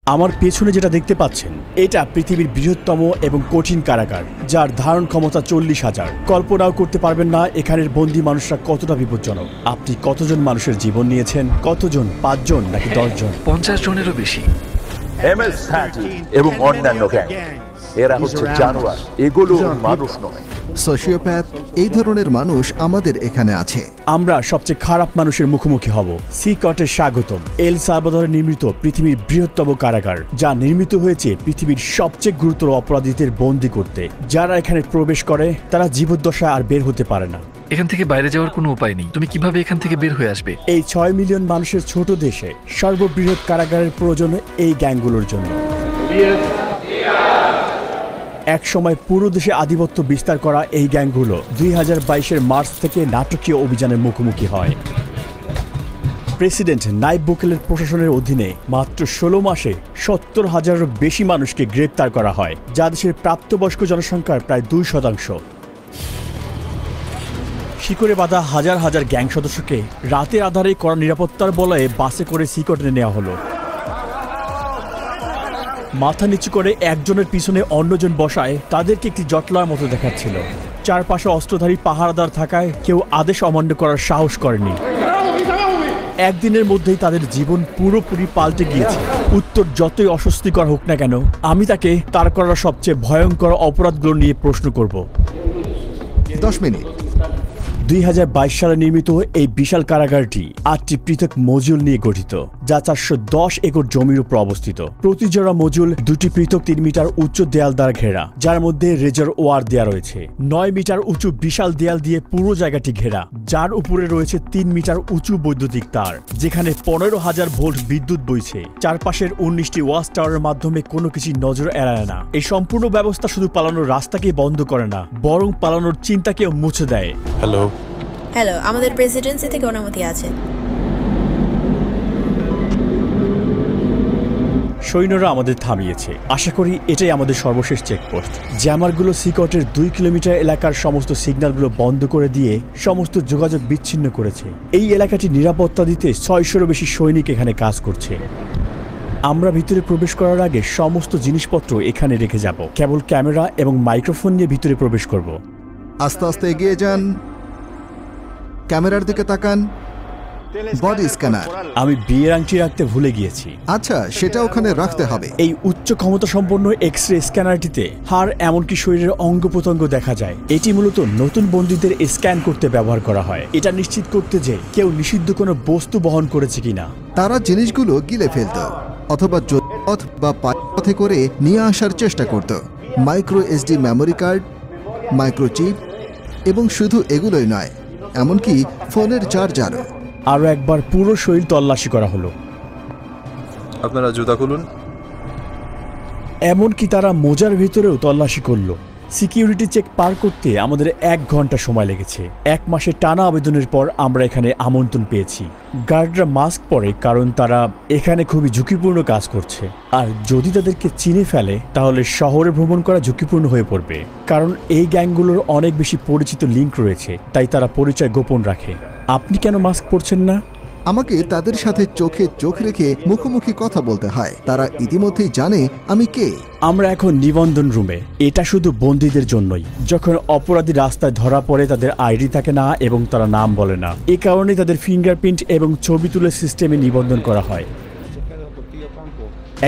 আমার পেছনে যেটা দেখতে পাচ্ছেন এটা পৃথিবীর বৃহত্তম এবং কঠিন কারাগার, যার ধারণ ক্ষমতা 40,000। কল্পনাও করতে পারবেন না এখানের বন্দী মানুষরা কতটা বিপজ্জনক। আপনি কতজন মানুষের জীবন নিয়েছেন? কতজন? 5 জন নাকি 10 জন? 50 জনেরও বেশি। MS-13 এবং অন্যান্য গ্যাং, এরা হচ্ছে জানোয়ার, এগুলো মানুষ নয়। সোশিওপ্যাথ, এই ধরনের মানুষ আমাদের এখানে আছে। আমরা সবচেয়ে খারাপ মানুষের মুখোমুখি হব। সিকটের স্বাগতম। এল সালভাদরে নির্মিত পৃথিবীর বৃহত্তম কারাগার, যা নির্মিত হয়েছে পৃথিবীর সবচেয়ে গুরুতর অপরাধীদের বন্দী করতে। যারা এখানে প্রবেশ করে তারা জীবদ্দশায় আর বের হতে পারে না। এখান থেকে বাইরে যাওয়ার কোনো উপায় নেই। তুমি কিভাবে এখান থেকে বের হয়ে আসবে? এই 6 মিলিয়ন মানুষের ছোট দেশে সর্ববৃহৎ কারাগারের প্রয়োজন এই গ্যাংগুলোর জন্য। এক সময় পুরো দেশে আধিপত্য বিস্তার করা এই গ্যাংগুলো 2022-এর মার্চ থেকে নাটকীয় অভিযানের মুখোমুখি হয়। প্রেসিডেন্ট নাইব বুকেলের প্রশাসনের অধীনে মাত্র 16 মাসে 70,000-এরও বেশি মানুষকে গ্রেপ্তার করা হয়, যা দেশের প্রাপ্তবয়স্ক জনসংখ্যার প্রায় 2%। শিকড়ে বাঁধা হাজার হাজার গ্যাং সদস্যকে রাতের আধারে কড়া নিরাপত্তার বলয়ে বাসে করে সিকটে নেওয়া হলো। মাথা নিচু করে একজনের পিছনে অন্যজন বসায় তাদেরকে একটি জটলার মতো দেখাচ্ছিল। চারপাশে অস্ত্রধারী পাহারাদার থাকায় কেউ আদেশ অমান্য করার সাহস করেনি। একদিনের মধ্যেই তাদের জীবন পুরোপুরি পাল্টে গিয়েছে। উত্তর যতই অস্বস্তিকর হোক না কেন, আমি তাকে তার করা সবচেয়ে ভয়ঙ্কর অপরাধগুলো নিয়ে প্রশ্ন করব। 10 মিনিট। 2022 সালে নির্মিত এই বিশাল কারাগারটি 8টি পৃথক মজুল নিয়ে গঠিত, যা 410 একর জমির উপর অবস্থিত। প্রতি জোড়া মজুল 2টি পৃথক 3 মিটার উচ্চ দেয়াল দ্বারা ঘেরা, যার মধ্যে রেজারওয়ার দেয়া রয়েছে। 9 মিটার উঁচু বিশাল দেয়াল দিয়ে পুরো জায়গাটি ঘেরা, যার উপরে রয়েছে 3 মিটার উঁচু বৈদ্যুতিক তার, যেখানে 15,000 ভোল্ট বিদ্যুৎ বইছে। চারপাশের 19টি ওয়াচ টাওয়ারের মাধ্যমে কোনো কিছু নজর এড়ায় না। এই সম্পূর্ণ ব্যবস্থা শুধু পালানোর রাস্তাকেই বন্ধ করে না, বরং পালানোর চিন্তাকেও মুছে দেয়। হ্যালো, আমাদের প্রেসিডেন্সি থেকে অনুমতি আছে। সৈন্যরা আমাদের থামিয়েছে। আশা করি এটাই আমাদের সর্বশেষ চেকপোস্ট। জ্যামারগুলো সিকটের 2 কিলোমিটার এলাকার সমস্ত সিগন্যালগুলো বন্ধ করে দিয়ে সমস্ত যোগাযোগ বিচ্ছিন্ন করেছে। এই এলাকাটি নিরাপত্তা দিতে 600-এরও বেশি সৈনিক এখানে কাজ করছে। আমরা ভিতরে প্রবেশ করার আগে সমস্ত জিনিসপত্র এখানে রেখে যাব। কেবল ক্যামেরা এবং মাইক্রোফোন নিয়ে ভিতরে প্রবেশ করব। আস্তে আস্তে এগিয়ে যান, ক্যামেরার দিকে তাকান। Body scanner. আমি বিয়ের আংটি রাখতে ভুলে গিয়েছি। আচ্ছা, সেটা ওখানে রাখতে হবে। এই উচ্চ ক্ষমতা সম্পন্ন এক্স-রে স্ক্যানারটিতে হাড় এমনকি শরীরের অঙ্গ প্রত্যঙ্গ দেখা যায়। এটি মূলত নতুন বন্দীদের স্ক্যান করতে ব্যবহার করা হয়, এটা নিশ্চিত করতে যে কেউ নিষিদ্ধ কোনো বস্তু বহন করেছে কিনা। তারা জিনিসগুলো গিলে ফেলত অথবা পথ বা পথে করে নিয়ে আসার চেষ্টা করত। Micro SD memory card, microchip, এবং শুধু এগুলোই নয়, এমনকি ফোনের চার্জারও। আরও একবার পুরো শরীর তল্লাশি করা হলো। আপনারা জুতা খুলুন। এমনকি তারা মোজার ভিতরেও তল্লাশি করলো। সিকিউরিটি চেক পার করতে আমাদের 1 ঘন্টা সময় লেগেছে। 1 মাসের টানা আবেদনের পর আমরা এখানে আমন্ত্রণ পেয়েছি। গার্ডরা মাস্ক পরে, কারণ তারা এখানে খুবই ঝুঁকিপূর্ণ কাজ করছে। আর যদি তাদেরকে চিনে ফেলে তাহলে শহরে ভ্রমণ করা ঝুঁকিপূর্ণ হয়ে পড়বে, কারণ এই গ্যাংগুলোর অনেক বেশি পরিচিত লিঙ্ক রয়েছে, তাই তারা পরিচয় গোপন রাখে। আপনি কেন মাস্ক পরছেন না? আমাকে তাদের সাথে চোখে চোখ রেখে মুখোমুখি কথা বলতে হয়। তারা ইতিমধ্যেই জানে আমি কে। আমরা এখন নিবন্ধন রুমে। এটা শুধু বন্দীদের জন্যই। যখন অপরাধী রাস্তায় ধরা পড়ে তাদের আইডি থাকে না এবং তারা নাম বলে না। এ কারণে তাদের ফিঙ্গারপ্রিন্ট এবং ছবি তুলে সিস্টেমে নিবন্ধন করা হয়।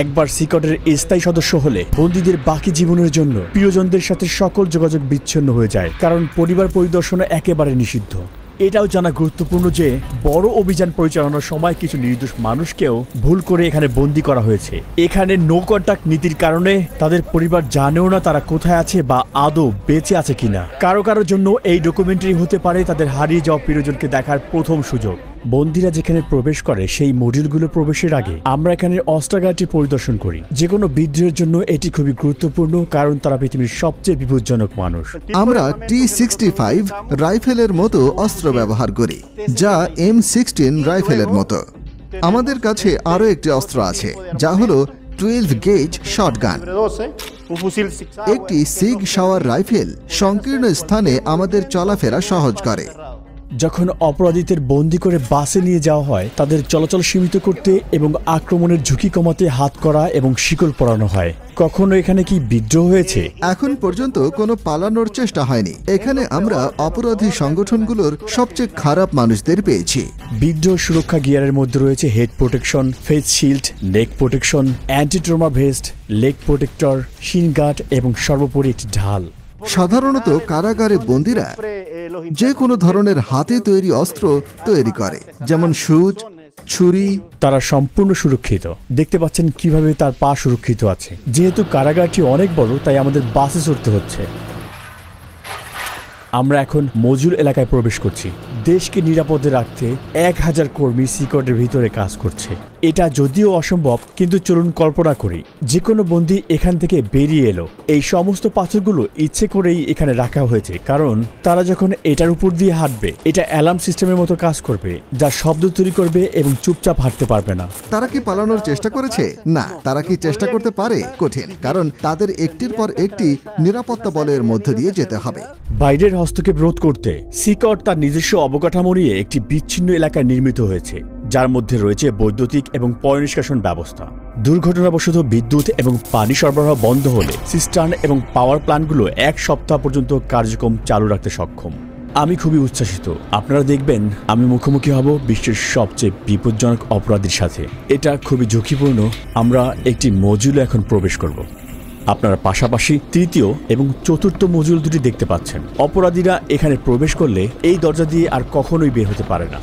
একবার সিকটের স্থায়ী সদস্য হলে বন্দীদের বাকি জীবনের জন্য প্রিয়জনদের সাথে সকল যোগাযোগ বিচ্ছিন্ন হয়ে যায়, কারণ পরিবার পরিদর্শন একেবারে নিষিদ্ধ। এটাও জানা গুরুত্বপূর্ণ যে বড় অভিযান পরিচালনার সময় কিছু নির্দোষ মানুষকেও ভুল করে এখানে বন্দী করা হয়েছে। এখানে নো কন্টাক্ট নীতির কারণে তাদের পরিবার জানেও না তারা কোথায় আছে বা আদৌ বেঁচে আছে কিনা। কারো কারোর জন্য এই ডকুমেন্টারি হতে পারে তাদের হারিয়ে যাওয়া প্রিয়জনকে দেখার প্রথম সুযোগ। বন্দীরা যেখানে প্রবেশ করে সেই মডিউলগুলো প্রবেশের আগে আমরা এখানে অস্ত্রাগারটি পরিদর্শন করি। যে কোনো বিদ্রোহের জন্য এটি খুবই গুরুত্বপূর্ণ, কারণ তারা পৃথিবীর সবচেয়ে বিপজ্জনক মানুষ। আমরা T65 রাইফেলের মতো অস্ত্র ব্যবহার করি, যা M16 রাইফেলের মতো। আমাদের কাছে আরও একটি অস্ত্র আছে, যা হলো 12 গেজ শটগান। একটি সিগ শাওয়ার রাইফেল সংকীর্ণ স্থানে আমাদের চলাফেরা সহজ করে। যখন অপরাধীদের বন্দি করে বাসে নিয়ে যাওয়া হয় তাদের চলাচল সীমিত করতে এবং আক্রমণের ঝুঁকি কমাতে হাত করা এবং শিকল পরানো হয়। কখনো এখানে কি বিদ্রোহ হয়েছে? এখন পর্যন্ত কোনো পালানোর চেষ্টা হয়নি। এখানে আমরা অপরাধী সংগঠনগুলোর সবচেয়ে খারাপ মানুষদের পেয়েছি। বিদ্রোহ সুরক্ষা গিয়ারের মধ্যে রয়েছে head protection, face shield, neck protection, anti trauma vest, leg protector, shin guard এবং সর্বোপরি একটি ঢাল। সাধারণত কারাগারে বন্দীরা যে কোনো ধরনের হাতে তৈরি অস্ত্র তৈরি করে, যেমন সুচ, ছুরি। তারা সম্পূর্ণ সুরক্ষিত। দেখতে পাচ্ছেন কিভাবে তার পা সুরক্ষিত আছে। যেহেতু কারাগারটি অনেক বড় তাই আমাদের বাসে চড়তে হচ্ছে। আমরা এখন মজুল এলাকায় প্রবেশ করছি। দেশকে নিরাপদে রাখতে 1000 কর্মী সিকটের ভিতরে কাজ করছে। এটা যদিও অসম্ভব, কিন্তু চলুন কল্পনা করি যে কোনো বন্দী এখান থেকে বেরিয়ে এলো। এই সমস্ত পাথরগুলো ইচ্ছে করেই এখানে রাখা হয়েছে, কারণ তারা যখন এটার উপর দিয়ে হাঁটবে এটা অ্যালার্ম সিস্টেমের মতো কাজ করবে, যা শব্দ তৈরি করবে এবং চুপচাপ হাঁটতে পারবে না। তারা কি পালানোর চেষ্টা করেছে? না। তারা কি চেষ্টা করতে পারে? কঠিন, কারণ তাদের একটির পর একটি নিরাপত্তা বলের মধ্য দিয়ে যেতে হবে। বাইরের হস্তক্ষেপ রোধ করতে সিকট তার নিজস্ব অবকাঠামো নিয়ে একটি বিচ্ছিন্ন এলাকায় নির্মিত হয়েছে, যার মধ্যে রয়েছে বৈদ্যুতিক এবং পয়ঃনিষ্কাশন ব্যবস্থা। দুর্ঘটনাবশত বিদ্যুৎ এবং পানি সরবরাহ বন্ধ হলে সিস্টার্ন এবং পাওয়ার প্ল্যান্টগুলো 1 সপ্তাহ পর্যন্ত কার্যক্রম চালু রাখতে সক্ষম। আমি খুবই উচ্ছ্বাসিত। আপনারা দেখবেন আমি মুখোমুখি হব বিশ্বের সবচেয়ে বিপজ্জনক অপরাধীর সাথে। এটা খুবই ঝুঁকিপূর্ণ। আমরা একটি মজুলে এখন প্রবেশ করব। আপনারা পাশাপাশি তৃতীয় এবং চতুর্থ মজুল দুটি দেখতে পাচ্ছেন। অপরাধীরা এখানে প্রবেশ করলে এই দরজা দিয়ে আর কখনোই বের হতে পারে না।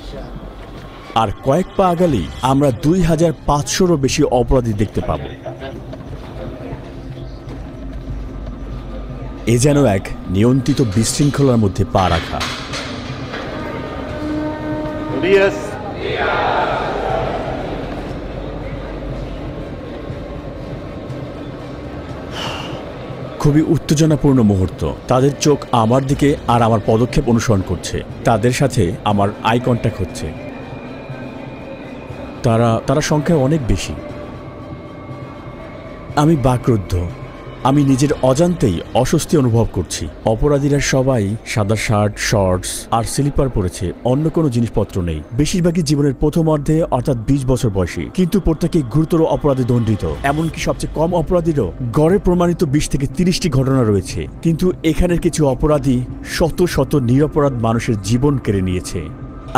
আর কয়েক পা আগালেই আমরা 2500-রও বেশি অপরাধী দেখতে পাব। এ যেন এক নিয়ন্ত্রিত বিশৃঙ্খলার মধ্যে পা রাখা। খুবই উত্তেজনাপূর্ণ মুহূর্ত। তাদের চোখ আমার দিকে আর আমার পদক্ষেপ অনুসরণ করছে। তাদের সাথে আমার আই কন্ট্যাক্ট হচ্ছে। তারা সংখ্যায় অনেক বেশি। আমি বাকরুদ্ধ। আমি নিজের অজান্তেই অস্বস্তি অনুভব করছি। অপরাধীরা সবাই সাদা শার্ট, শর্টস আর স্লিপার পরেছে, অন্য কোনো জিনিসপত্র নেই। বেশিরভাগই জীবনের প্রথম অর্ধে, অর্থাৎ 20 বছর বয়সী, কিন্তু প্রত্যেকেই গুরুতর অপরাধে দণ্ডিত। এমনকি সবচেয়ে কম অপরাধীরও গড়ে প্রমাণিত 20 থেকে 30টি ঘটনা রয়েছে। কিন্তু এখানের কিছু অপরাধী শত শত নিরপরাধ মানুষের জীবন কেড়ে নিয়েছে।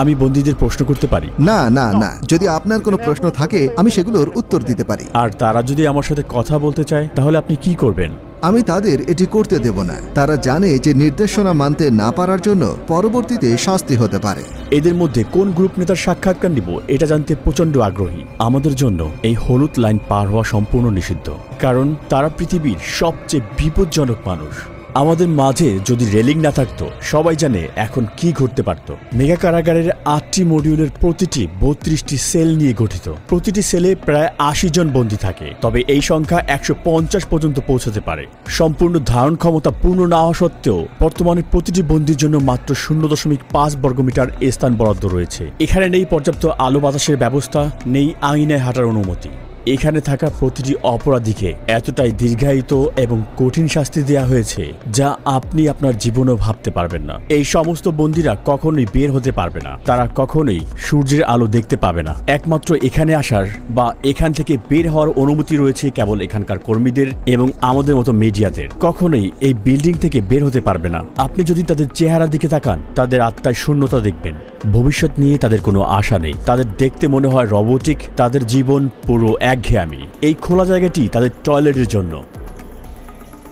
আমি বন্দীদের প্রশ্ন করতে পারি? না না না, যদি আপনার কোনো প্রশ্ন থাকে আমি সেগুলোর উত্তর দিতে পারি। আর তারা যদি আমার সাথে কথা বলতে চায় তাহলে আপনি কি করবেন? আমি তাদের এটি করতে দেব না। তারা জানে যে নির্দেশনা মানতে না পারার জন্য পরবর্তীতে শাস্তি হতে পারে। এদের মধ্যে কোন গ্রুপ নেতার সাক্ষাৎকার নিব এটা জানতে প্রচন্ড আগ্রহী। আমাদের জন্য এই হলুদ লাইন পার হওয়া সম্পূর্ণ নিষিদ্ধ, কারণ তারা পৃথিবীর সবচেয়ে বিপজ্জনক মানুষ। আমাদের মাঝে যদি রেলিং না থাকতো, সবাই জানে এখন কি ঘটতে পারত। মেগা কারাগারের 8টি মডিউলের প্রতিটি 32টি সেল নিয়ে গঠিত। প্রতিটি সেলে প্রায় 80 জন বন্দী থাকে, তবে এই সংখ্যা 150 পর্যন্ত পৌঁছাতে পারে। সম্পূর্ণ ধারণ ক্ষমতা পূর্ণ না হওয়া সত্ত্বেও বর্তমানে প্রতিটি বন্দীর জন্য মাত্র 0.5 বর্গমিটার স্থান বরাদ্দ রয়েছে। এখানে নেই পর্যাপ্ত আলো বাতাসের ব্যবস্থা, নেই আঙিনায় হাঁটার অনুমতি। এখানে থাকা প্রতিটি অপরাধীকে এতটাই দীর্ঘায়িত এবং কঠিন শাস্তি দেওয়া হয়েছে যা আপনি আপনার জীবনেও ভাবতে পারবেন না। এই সমস্ত বন্দীরা কখনোই বের হতে পারবে না। তারা কখনোই সূর্যের আলো দেখতে পাবে না। একমাত্র এখানে আসার বা এখান থেকে বের হওয়ার অনুমতি রয়েছে কেবল এখানকার কর্মীদের এবং আমাদের মতো মিডিয়াদের। কখনোই এই বিল্ডিং থেকে বের হতে পারবে না। আপনি যদি তাদের চেহারার দিকে তাকান, তাদের আত্মায় শূন্যতা দেখবেন। ভবিষ্যৎ নিয়ে তাদের কোনো আশা নেই। তাদের দেখতে মনে হয় রোবটিক। তাদের জীবন পুরো একঘেয়েমি। এই খোলা জায়গাটি তাদের টয়লেটের জন্য।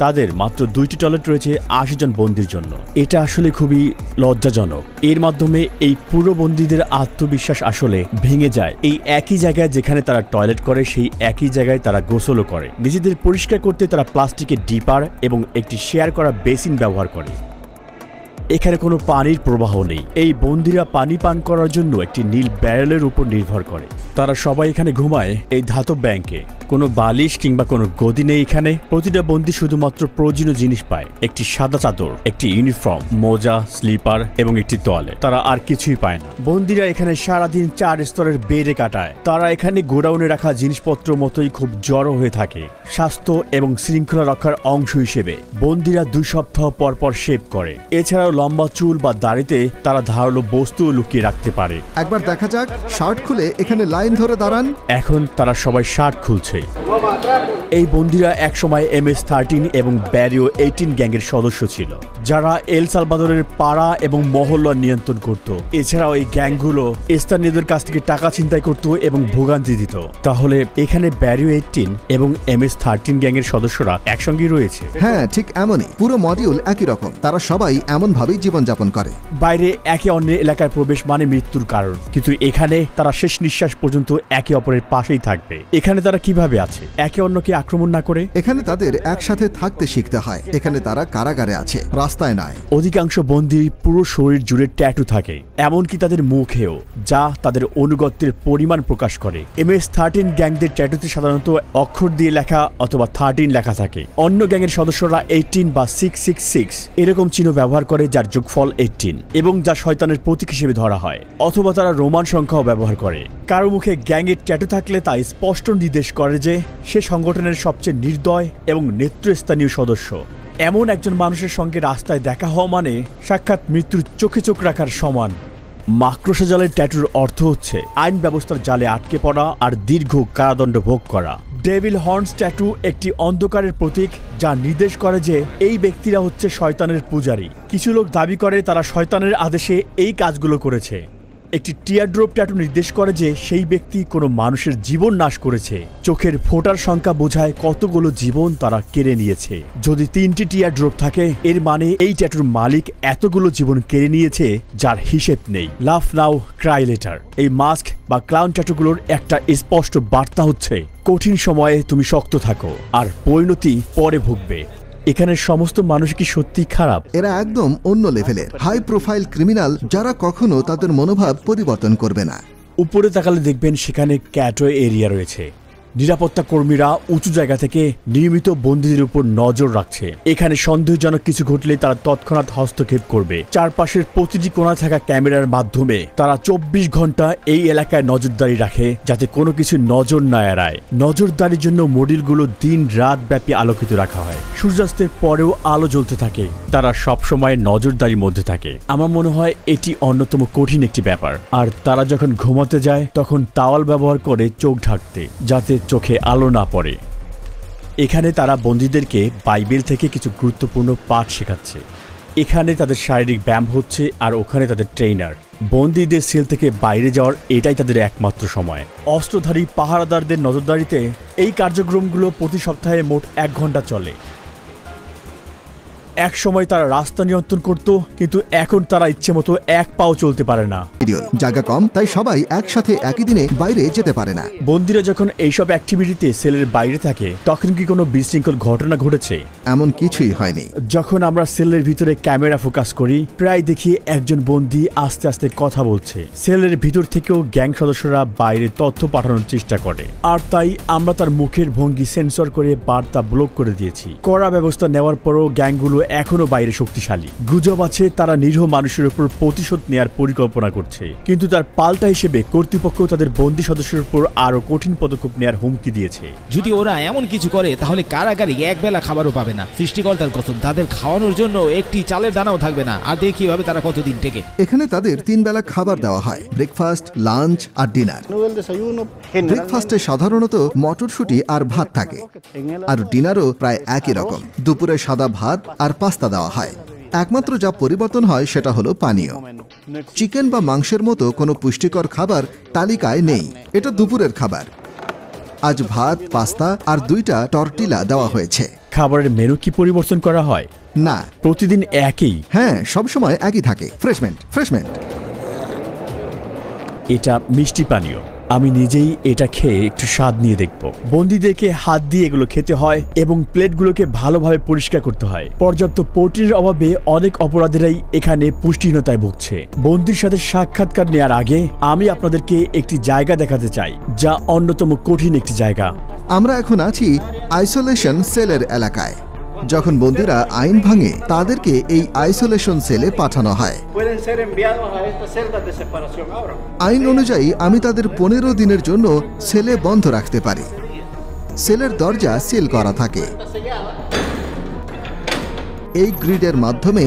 তাদের মাত্র 2টি টয়লেট রয়েছে 80 জন বন্দীর জন্য। এটা আসলে খুবই লজ্জাজনক। এর মাধ্যমে এই পুরো বন্দীদের আত্মবিশ্বাস আসলে ভেঙে যায়। এই একই জায়গায় যেখানে তারা টয়লেট করে, সেই একই জায়গায় তারা গোসলও করে। নিজেদের পরিষ্কার করতে তারা প্লাস্টিকের ডিপার এবং একটি শেয়ার করা বেসিন ব্যবহার করে। এখানে কোনো পানির প্রবাহ নেই। এই বন্দীরা পানি পান করার জন্য একটি নীল ব্যারেলের উপর নির্ভর করে। তারা সবাই এখানে ঘুমায় এই ধাতব ব্যাংকে। কোনো বালিশ কিংবা কোনো গদি নেই এখানে। প্রতিটা বন্দী শুধুমাত্র প্রয়োজনীয় জিনিস পায়: একটি সাদা চাদর, একটি ইউনিফর্ম, মোজা, স্লিপার এবং একটি তোয়ালে। তারা আর কিছুই পায় না। বন্দীরা এখানে সারাদিন 4 স্তরের বেডে কাটায়। তারা এখানে গোডাউনে রাখা জিনিসপত্র মতোই খুব জড়ো হয়ে থাকে। স্বাস্থ্য এবং শৃঙ্খলা রক্ষার অংশ হিসেবে বন্দীরা 2 সপ্তাহ পর পর শেভ করে। এছাড়াও লম্বা চুল বা দাড়িতে তারা ধারালো বস্তু লুকিয়ে রাখতে পারে। একবার দেখা যাক, শার্ট খুলে এখানে লাইন ধরে দাঁড়ান। এখন তারা সবাই শার্ট খুলছে। এই বন্দীরা একসময় MS-13 এবং ব্যারিও 18 গ্যাংয়ের সদস্য ছিল, যারা এল সালভাদোরের পাড়া এবং মহল্লা নিয়ন্ত্রণ করত। এছাড়াও এই গ্যাংগুলো স্থানীয়দের কাছ থেকে টাকা ছিনতাই করত এবং ভোগান্তি দিত। তাহলে এখানে ব্যারিও 18 এবং MS-13 গ্যাংয়ের সদস্যরা একসঙ্গেই রয়েছে। হ্যাঁ, ঠিক এমনই। পুরো মডিউল একই রকম। তারা সবাই এমনভাবেই জীবনযাপন করে। বাইরে একে অন্যের এলাকায় প্রবেশ মানে মৃত্যুর কারণ, কিন্তু এখানে তারা শেষ নিঃশ্বাস পর্যন্ত একে অপরের পাশেই থাকবে। এখানে তারা কিভাবে আছে একে অন্যকে আক্রমণ না করে? এখানে তাদের একসাথে থাকতে শিখতে হয়। এখানে তারা কারাগারে আছে, রাস্তায় নয়। অধিকাংশ বন্দী পুরো শরীর জুড়ে ট্যাটু থাকে, এমনকি তাদের মুখেও, যা তাদের অনুগত্যের পরিমাণ প্রকাশ করে। MS-13 গ্যাংদের ট্যাটুতে সাধারণত অক্ষর দিয়ে লেখা অথবা 13 লেখা থাকে। অন্য গ্যাংয়ের সদস্যরা 18 বা 666 এরকম চিহ্ন ব্যবহার করে, যার যোগফল 18 এবং যা শয়তানের প্রতীক হিসেবে ধরা হয়। অথবা তারা রোমান সংখ্যাও ব্যবহার করে। কারো মুখে গ্যাংয়ের ট্যাটু থাকলে তা স্পষ্ট নির্দেশ করে যে সে সংগঠনের সবচেয়ে নির্দয় এবং নেতৃস্থানীয় সদস্য। এমন একজন মানুষের সঙ্গে রাস্তায় দেখা হওয়া মানে সাক্ষাৎ মৃত্যুর চোখে চোখ রাখার সমান। মাকড়সা জালের ট্যাটুর অর্থ হচ্ছে আইন ব্যবস্থার জালে আটকে পড়া আর দীর্ঘ কারাদণ্ড ভোগ করা। ডেভিল হর্নস ট্যাটু একটি অন্ধকারের প্রতীক, যা নির্দেশ করে যে এই ব্যক্তিরা হচ্ছে শয়তানের পূজারী। কিছু লোক দাবি করে তারা শয়তানের আদেশে এই কাজগুলো করেছে। একটি টিয়ারড্রপ ট্যাটু নির্দেশ করে যে সেই ব্যক্তি কোনো মানুষের জীবন নাশ করেছে। চোখের ফোঁটার সংখ্যা বোঝায় কতগুলো জীবন তারা কেড়ে নিয়েছে। যদি 3টি টিয়ারড্রপ থাকে, এর মানে এই ট্যাটুর মালিক এতগুলো জীবন কেড়ে নিয়েছে যার হিসেব নেই। লাভ নাও ক্রাই লেটার, এই মাস্ক বা ক্লাউন ট্যাটুগুলোর একটা স্পষ্ট বার্তা হচ্ছে কঠিন সময়ে তুমি শক্ত থাকো, আর পরিণতি পরে ভুগবে। এখানে সমস্ত মানুষ কি সত্যি খারাপ? এরা একদম অন্য লেভেলের হাই প্রোফাইল ক্রিমিনাল, যারা কখনো তাদের মনোভাব পরিবর্তন করবে না। উপরে তাকালে দেখবেন সেখানে ক্যাটওয়ে এরিয়া রয়েছে। নিরাপত্তা কর্মীরা উঁচু জায়গা থেকে নিয়মিত বন্দীদের উপর নজর রাখছে। এখানে সন্দেহজনক কিছু ঘটলে তারা তৎক্ষণাৎ হস্তক্ষেপ করবে। চারপাশের প্রতিটি কোণা থাকা ক্যামেরার মাধ্যমে তারা 24 ঘন্টা এই এলাকায় নজরদারি রাখে, যাতে কোনো কিছু নজর না এড়ায়। নজরদারির জন্য মডিউলগুলো দিন রাত ব্যাপী আলোকিত রাখা হয়। সূর্যাস্তের পরেও আলো জ্বলতে থাকে। তারা সবসময় নজরদারির মধ্যে থাকে। আমার মনে হয় এটি অন্যতম কঠিন একটি ব্যাপার। আর তারা যখন ঘুমাতে যায় তখন তাওয়াল ব্যবহার করে চোখ ঢাকতে, যাতে চোখে আলো না পড়ে। এখানে তারা বন্দীদেরকে বাইবেল থেকে কিছু গুরুত্বপূর্ণ পাঠ শেখাচ্ছে। এখানে তাদের শারীরিক ব্যায়াম হচ্ছে, আর ওখানে তাদের ট্রেইনার। বন্দীদের সেল থেকে বাইরে যাওয়ার এটাই তাদের একমাত্র সময়। অস্ত্রধারী পাহারাদারদের নজরদারিতে এই কার্যক্রমগুলো প্রতি সপ্তাহে মোট 1 ঘন্টা চলে। এক সময় তারা রাস্তা নিয়ন্ত্রণ করত, কিন্তু এখন তারা ইচ্ছে মতো এক পাও চলতে পারে না। জায়গা কম, তাই সবাই একসাথে একই দিনে বাইরে যেতে পারে না। বন্দীরা যখন এইসব অ্যাক্টিভিটিতে সেলের বাইরে থাকে, তখন কি কোনো বিশৃঙ্খল ঘটনা ঘটেছে? এমন কিছুই হয়নি। যখন আমরা সেলের ভিতরে ক্যামেরা ফোকাস করি, প্রায় দেখি একজন বন্দী আস্তে আস্তে কথা বলছে। সেলের ভিতর থেকেও গ্যাং সদস্যরা বাইরে তথ্য পাঠানোর চেষ্টা করে, আর তাই আমরা তার মুখের ভঙ্গি সেন্সর করে বার্তা ব্লক করে দিয়েছি। কড়া ব্যবস্থা নেওয়ার পরও গ্যাংগুলো এখনো বাইরে শক্তিশালী। গুজব আছে তারা নিরীহ মানুষের উপর প্রতিশোধ নেয়ার পরিকল্পনা করছে, কিন্তু তার পাল্টা হিসেবে কর্তৃপক্ষ তাদের বন্দী সদস্যের উপর আরো কঠিন পদক্ষেপ নেয়ার হুমকি দিয়েছে। যদি ওরা এমন কিছু করে তাহলে কারাগারে একবেলা খাবারও পাবে না। সৃষ্টিকর্তার কসম, তাদের খাওয়ানোর জন্য একটি চালের দানাও থাকবে না। আর দেখি ভাবে তারা কতদিন টেকে। এখানে তাদের 3 বেলা খাবার দেওয়া হয়, ব্রেকফাস্ট, লাঞ্চ আর ডিনার। ব্রেকফাস্টে সাধারণত মটরশুঁটি আর ভাত থাকে, আর ডিনারও প্রায় একই রকম। দুপুরে সাদা ভাত আর পাস্তা দেওয়া হয়। একমাত্র যা পরিবর্তন হয় সেটা হলো পানীয়। চিকেন বা মাংসের মতো কোনো পুষ্টিকর খাবার তালিকায় নেই। এটা দুপুরের খাবার। আজ ভাত, পাস্তা আর 2টা টর্টিলা দেওয়া হয়েছে। খাবারের মেনু কি পরিবর্তন করা হয়? না, প্রতিদিন একই। হ্যাঁ, সবসময় একই থাকে। ফ্রেশমেন্ট। এটা মিষ্টি পানীয়। আমি নিজেই এটা খেয়ে একটু স্বাদ নিয়ে দেখব। বন্দীদেরকে হাত দিয়ে এগুলো খেতে হয় এবং প্লেটগুলোকে ভালোভাবে পরিষ্কার করতে হয়। পর্যাপ্ত প্রোটিনের অভাবে অনেক অপরাধীরাই এখানে পুষ্টিহীনতায় ভুগছে। বন্দীর সাথে সাক্ষাৎকার নেওয়ার আগে আমি আপনাদেরকে একটি জায়গা দেখাতে চাই, যা অন্যতম কঠিন একটি জায়গা। আমরা এখন আছি আইসোলেশন সেলের এলাকায়। যখন বন্দীরা আইন ভাঙে, তাদেরকে এই আইসোলেশন সেলে পাঠানো হয়। আইন অনুযায়ী আমি তাদের 15 দিনের জন্য সেলে বন্ধ রাখতে পারি। সেলের দরজা সিল করা থাকে। এই গ্রিডের মাধ্যমে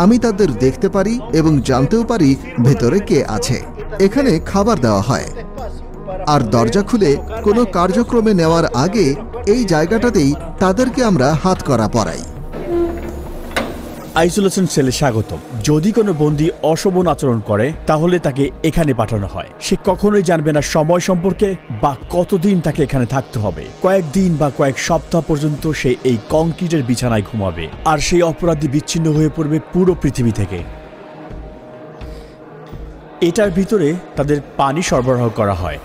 আমি তাদের দেখতে পারি এবং জানতেও পারি ভেতরে কে আছে। এখানে খাবার দেওয়া হয়, আর দরজা খুলে কোনো কার্যক্রমে নেওয়ার আগে এই জায়গাটাতেই তাদেরকে আমরা হাতকড়া পরাই। আইসোলেশন সেলে স্বাগতম। যদি কোনো বন্দী অশোভন আচরণ করে তাহলে তাকে এখানে পাঠানো হয়। সে কখনোই জানবে না সময় সম্পর্কে বা কতদিন তাকে এখানে থাকতে হবে। কয়েকদিন বা কয়েক সপ্তাহ পর্যন্ত সে এই কংক্রিটের বিছানায় ঘুমাবে, আর সেই অপরাধী বিচ্ছিন্ন হয়ে পড়বে পুরো পৃথিবী থেকে। এটার ভিতরে তাদের পানি সরবরাহ করা হয়।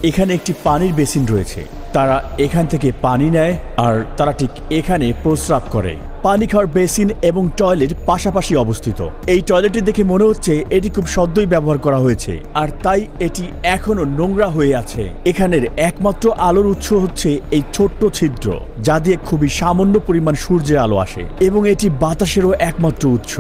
এখানে একটি পানির বেসিন রয়েছে। তারা এখান থেকে পানি নেয় আর তারা ঠিক এখানে প্রস্রাব করে। পানি খাওয়ার বেসিন এবং টয়লেট পাশাপাশি অবস্থিত। এই টয়লেটটি দেখে মনে হচ্ছে এটি খুব সদ্যই ব্যবহার করা হয়েছে, আর তাই এটি এখনো নোংরা হয়ে আছে। এখানের একমাত্র আলোর উৎস হচ্ছে এই ছোট্ট ছিদ্র, যা দিয়ে খুবই সামান্য পরিমাণ সূর্যের আলো আসে, এবং এটি বাতাসেরও একমাত্র উৎস।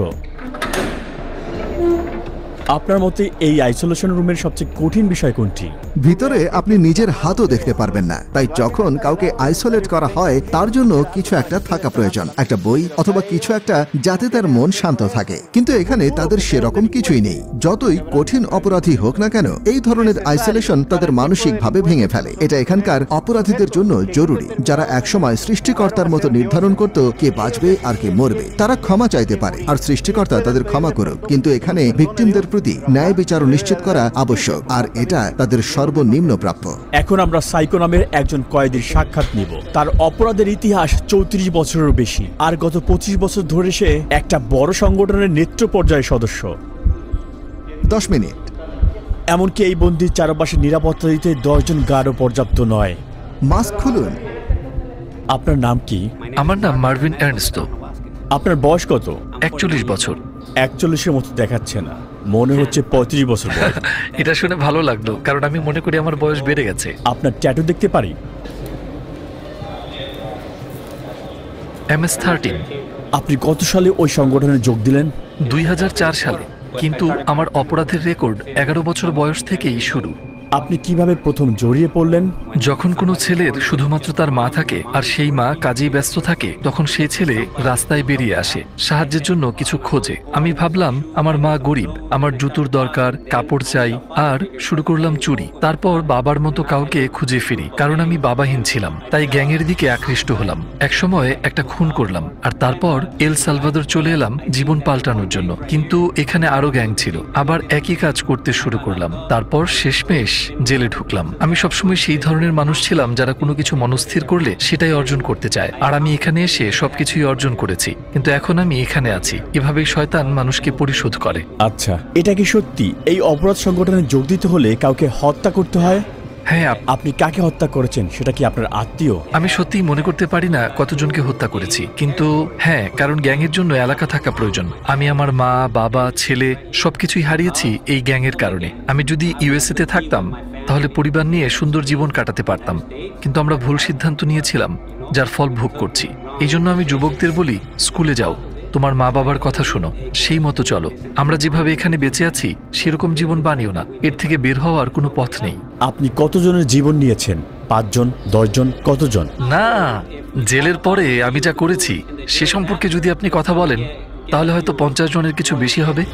আপনার মতে এই আইসোলেশন রুমের সবচেয়ে কঠিন বিষয় কোনটি? ভিতরে আপনি নিজের হাতও দেখতে পারবেন না, তাই যখন কাউকে আইসোলেট করা হয় তার জন্য কিছু একটা থাকা প্রয়োজন, একটা বই অথবা কিছু একটা, যাতে তার মন শান্ত থাকে। কিন্তু এখানে তাদের সেরকম কিছুই নেই। যতই কঠিন অপরাধী হোক না কেন, এই ধরনের আইসোলেশন তাদের মানসিকভাবে ভেঙে ফেলে। এটা এখানকার অপরাধীদের জন্য জরুরি, যারা একসময় সৃষ্টিকর্তার মতো নির্ধারণ করত কে বাঁচবে আর কে মরবে। তারা ক্ষমা চাইতে পারে, আর সৃষ্টিকর্তা তাদের ক্ষমা করুক। কিন্তু এখানে ভিকটিমদের প্রতি ন্যায় বিচার নিশ্চিত করা আবশ্যক, আর এটা তাদের সর্বনিম্ন প্রাপ্য। এখন আমরা সাইকো নামের একজন কয়েদির সাক্ষাৎ নিব। তার অপরাধের ইতিহাস 34 বছরেরও বেশি, আর গত 25 বছর ধরে সে একটা বড় সংগঠনের নেতৃত্ব পর্যায়ের সদস্য। 10 মিনিট। এমনকি এই বন্দির চারপাশে নিরাপত্তা দিতে 10 জন গার্ডও পর্যাপ্ত নয়। মাস্ক খুলুন। আপনার নাম কি? আমার নাম মার্ভিন এর্নস্টো। আপনার বয়স কত? 41 বছর। 41-এর মতো দেখাচ্ছে না, মনে হচ্ছে 35 বছর বয়স। এটা শুনে ভালো লাগলো, কারণ আমি মনে করি আমার বয়স বেড়ে গেছে। আপনার ট্যাটু দেখতে পারি? MS-13। আপনি কত সালে ওই সংগঠনে যোগ দিলেন? 2004 সালে, কিন্তু আমার অপরাধের রেকর্ড 11 বছর বয়স থেকেই শুরু। আপনি কিভাবে প্রথম জড়িয়ে পড়লেন? যখন কোনো ছেলের শুধুমাত্র তার মা থাকে আর সেই মা কাজেই ব্যস্ত থাকে, তখন সেই ছেলে রাস্তায় বেরিয়ে আসে, সাহায্যের জন্য কিছু খোঁজে। আমি ভাবলাম আমার মা গরিব, আমার জুতোর দরকার, কাপড় চাই, আর শুরু করলাম চুরি। তারপর বাবার মতো কাউকে খুঁজে ফিরি, কারণ আমি বাবাহীন ছিলাম, তাই গ্যাংয়ের দিকে আকৃষ্ট হলাম। একসময় একটা খুন করলাম, আর তারপর এল সালভাদর চলে এলাম জীবন পাল্টানোর জন্য। কিন্তু এখানে আরো গ্যাং ছিল, আবার একই কাজ করতে শুরু করলাম। তারপর শেষমেশ জেলে ঢুকলাম। আমি সবসময় সেই ধরনের মানুষ ছিলাম যারা কোনো কিছু মনস্থির করলে সেটাই অর্জন করতে চায়, আর আমি এখানে এসে সবকিছুই অর্জন করেছি। কিন্তু এখন আমি এখানে আছি। এভাবেই শয়তান মানুষকে পরিশোধ করে। আচ্ছা, এটা কি সত্যি এই অপরাধ সংগঠনে যোগ দিতে হলে কাউকে হত্যা করতে হয়? হ্যাঁ। আপনি কাকে হত্যা করেছেন? সেটা কি আপনার আত্মীয়? আমি সত্যিই মনে করতে পারি না কতজনকে হত্যা করেছি, কিন্তু হ্যাঁ, কারণ গ্যাংয়ের জন্য এলাকা থাকা প্রয়োজন। আমি আমার মা, বাবা, ছেলে সবকিছুই হারিয়েছি এই গ্যাংয়ের কারণে। আমি যদি USA তে থাকতাম তাহলে পরিবার নিয়ে সুন্দর জীবন কাটাতে পারতাম, কিন্তু আমরা ভুল সিদ্ধান্ত নিয়েছিলাম, যার ফল ভোগ করছি। এই জন্য আমি যুবকদের বলি, স্কুলে যাও, তোমার মা বাবার কথা শোনো, সেই মতো চলো। আমরা যেভাবে এখানে বেঁচে আছি সেরকম জীবন বানিও না, এর থেকে বের হওয়ার কোনো পথ নেই। আপনি কতজনের জীবন নিয়েছেন? 5 জন, 10 জন, কতজন? না, জেলের পরে আমি যা করেছি সে সম্পর্কে যদি আপনি কথা বলেন তাহলে হয়তো 50 জনের কিছু বেশি হবে।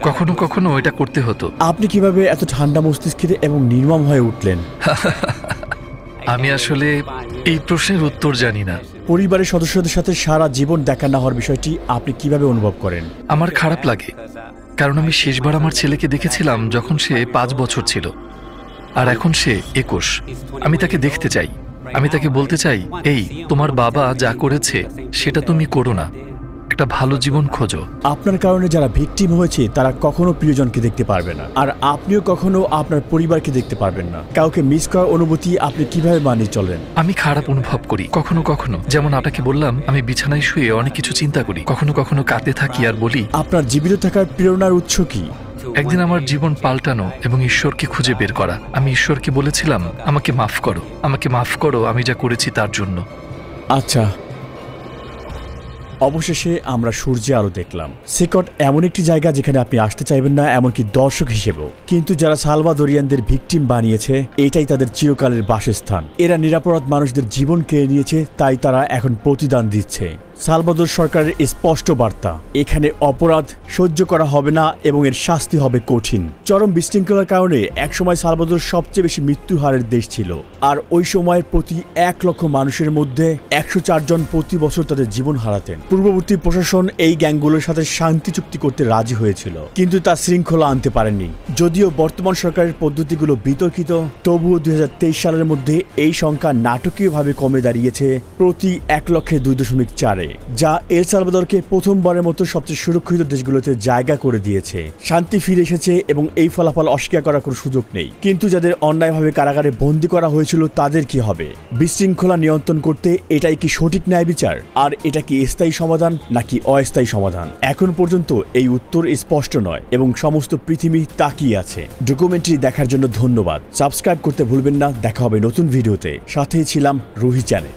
কখনো কখনো এটা করতে হতো। আপনি কিভাবে এত ঠান্ডা মস্তিষ্কের এবং নির্মম হয়ে উঠলেন? আমি আসলে এই প্রশ্নের উত্তর জানি না। পরিবারের সদস্যদের সাথে সারা জীবন দেখা না হওয়ার বিষয়টি আপনি কিভাবে অনুভব করেন? আমার খারাপ লাগে, কারণ আমি শেষবার আমার ছেলেকে দেখেছিলাম যখন সে 5 বছর ছিল, আর এখন সে 21। আমি তাকে দেখতে চাই, আমি তাকে বলতে চাই, এই তোমার বাবা যা করেছে সেটা তুমি করো না, একটা ভালো জীবন খোঁজো। আপনার কারণে যারা ভিকটিম হয়েছে তারা কখনো প্রিয়জনকে দেখতে পারবে না, আর আপনিও কখনো আপনার পরিবারকে দেখতে পারবেন না। কাউকে মিস করার অনুভূতি আপনি কিভাবে মানিয়ে চলেন? আমি খারাপ অনুভব করি কখনো কখনো, যেমন আপনাকে বললাম আমি বিছানায় শুয়ে অনেক কিছু চিন্তা করি, কখনো কখনো কাঁদতে থাকি আর বলি। আপনার জীবিত থাকার প্রেরণার উৎস কি? একদিন আমার জীবন পাল্টানো এবং ঈশ্বরকে খুঁজে বের করা। আমি ঈশ্বরকে বলেছিলাম, আমাকে মাফ করো, আমাকে মাফ করো আমি যা করেছি তার জন্য। আচ্ছা, অবশেষে আমরা সূর্যে আলো দেখলাম। সিকট এমন একটি জায়গা যেখানে আপনি আসতে চাইবেন না, এমনকি দর্শক হিসেবেও। কিন্তু যারা সালভাদোরিয়ানদের ভিকটিম বানিয়েছে, এটাই তাদের চিরকালের বাসস্থান। এরা নিরাপরাধ মানুষদের জীবন কেড়ে নিয়েছে, তাই তারা এখন প্রতিদান দিচ্ছে। সালভাদোর সরকারের স্পষ্ট বার্তা, এখানে অপরাধ সহ্য করা হবে না এবং এর শাস্তি হবে কঠিন। চরম বিশৃঙ্খলার কারণে একসময় সালভাদোর সবচেয়ে বেশি মৃত্যু হারের দেশ ছিল, আর ওই সময় প্রতি 1 লক্ষ মানুষের মধ্যে 104 জন প্রতি বছর তাদের জীবন হারাতেন। পূর্ববর্তী প্রশাসন এই গ্যাংগুলোর সাথে শান্তি চুক্তি করতে রাজি হয়েছিল, কিন্তু তা শৃঙ্খলা আনতে পারেনি। যদিও বর্তমান সরকারের পদ্ধতিগুলো বিতর্কিত, তবুও 2023 সালের মধ্যে এই সংখ্যা নাটকীয়ভাবে কমে দাঁড়িয়েছে প্রতি 1,02.4-এ, যা এল সালভাদরকে প্রথমবারের মতো সবচেয়ে সুরক্ষিত দেশগুলোতে জায়গা করে দিয়েছে। শান্তি ফিরে এসেছে এবং এই ফলাফল অস্বীকার করার কোনো সুযোগ নেই। কিন্তু যাদের অন্যায়ভাবে কারাগারে বন্দী করা হয়েছিল তাদের কি হবে? বিশৃঙ্খলা নিয়ন্ত্রণ করতে এটাই কি সঠিক ন্যায় বিচার? আর এটা কি স্থায়ী সমাধান নাকি অস্থায়ী সমাধান? এখন পর্যন্ত এই উত্তর স্পষ্ট নয় এবং সমস্ত পৃথিবী তাকিয়ে আছে। ডকুমেন্টারি দেখার জন্য ধন্যবাদ। সাবস্ক্রাইব করতে ভুলবেন না। দেখা হবে নতুন ভিডিওতে। সাথেই ছিলাম রুহি চ্যানেল।